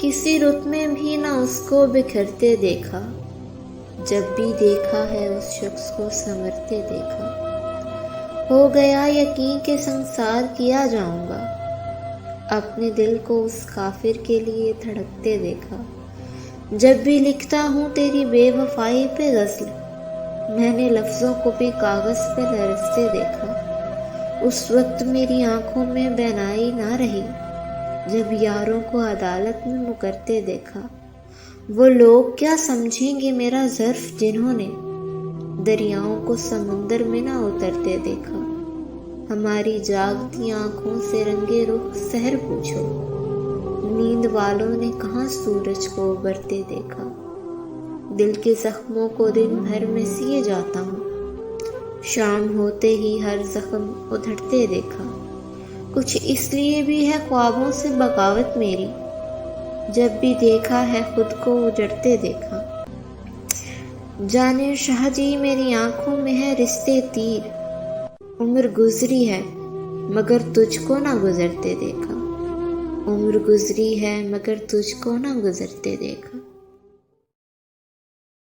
کسی رت میں بھی نہ اس کو بکھرتے دیکھا، جب بھی دیکھا ہے اس شخص کو سنورتے دیکھا۔ ہو گیا یقین کہ سنسار کیا جاؤں گا، اپنے دل کو اس کافر کے لیے دھڑکتے دیکھا۔ جب بھی لکھتا ہوں تیری بے وفائی پہ غزل، میں نے لفظوں کو بھی کاغذ پہ لرزتے دیکھا۔ اس وقت میری آنکھوں میں بینائی نہ رہی، جب یاروں کو عدالت میں مکرتے دیکھا۔ وہ لوگ کیا سمجھیں گے میرا ظرف جنہوں نے دریاؤں کو سمندر میں نہ اترتے دیکھا۔ ہماری جاگتی آنکھوں سے رنگے رخ سحر پوچھو، نیند والوں نے کہاں سورج کو ابھرتے دیکھا۔ دل کے زخموں کو دن بھر میں سیے جاتا ہوں، شام ہوتے ہی ہر زخم ادھڑتے دیکھا۔ کچھ اس لیے بھی ہے خوابوں سے بغاوت میری، جب بھی دیکھا ہے خود کو اجڑتے دیکھا۔ جانے شاہ جی میری آنکھوں میں ہے رشتے تیر، عمر گزری ہے مگر تجھ کو نہ گزرتے دیکھا۔ عمر گزری ہے مگر تجھ کو نہ گزرتے دیکھا۔